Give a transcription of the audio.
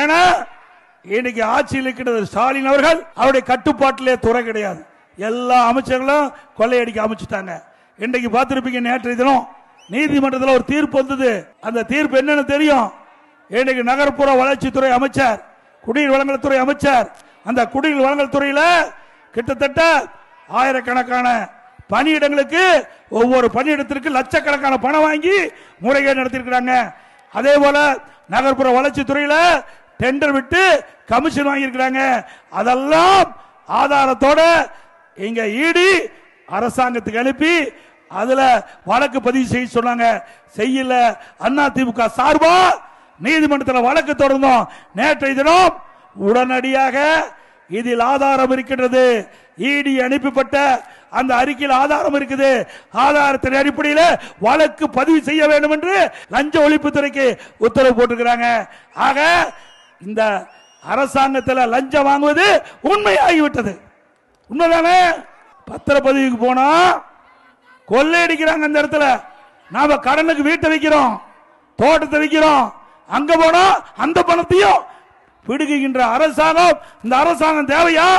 ஏன்னா இன்னைக்கு ஆட்சியில் இருக்கிறது ஸ்டாலின் அவர்கள், அவருடைய கட்டுப்பாட்டிலே துறை கிடையாது. எல்லா அமைச்சர்களும் கொள்ளையடிக்க அமைச்சுட்டாங்க. இன்றைக்கு பார்த்திருப்பீங்க, நேற்றைய தினம் நீதிமன்றத்தில் ஒரு தீர்ப்பு வந்தது. அந்த தீர்ப்பு என்னன்னு தெரியும்? இன்னைக்கு நகர்ப்புற வளர்ச்சித்துறை அமைச்சர், குடிநீர் வழங்கல் துறை அமைச்சர், அந்த குடிநீர் வழங்கல் துறையில கிட்டத்தட்ட ஆயிரக்கணக்கான பணியிடங்களுக்கு ஒவ்வொரு பணியிடத்திற்கு லட்சக்கணக்கான பணம் வாங்கி முறைகேடு நடத்திருக்கிறாங்க. அதே போல நகர்ப்புற வளர்ச்சி துறையில டெண்டர் விட்டு கமிஷன் வாங்கியிருக்கிறாங்க. அதெல்லாம் ஆதாரத்தோட இங்க ஈடி அரசாங்கத்துக்கு அனுப்பி அதுல வழக்கு பதிவு செய்ய சொன்னாங்க. செய்யல. அதிமுக சார்பா நீதிமன்றத்தில் வழக்கு தொடர்ந்தோம். நேற்றைய தினம் உடனடியாக இதில் ஆதாரம் இருக்கின்றது. ஈடி அனுப்பப்பட்ட அந்த அறிக்கையில் ஆதாரம் இருக்குது. ஆதாரத்தின் அடிப்படையில் வழக்கு பதிவு செய்ய வேண்டும் என்று லஞ்ச ஒழிப்புத்துறைக்கு உத்தரவு போட்டிருக்கிறாங்க. ஆக இந்த அரசாங்கத்தில் லஞ்சம் வாங்குவது உண்மையாகிவிட்டது. உண்மைதானே? பத்திரப்பதிவுக்கு போனா கொள்ளையடிக்கிறாங்க. அந்த இடத்துல நாம கடனுக்கு வீட்டை வைக்கிறோம், தோட்டத்தை வைக்கிறோம், அங்க போனா அந்த பணத்தையும் பிடுங்குகின்ற அரசாங்கம். இந்த அரசாங்கம் தேவையா?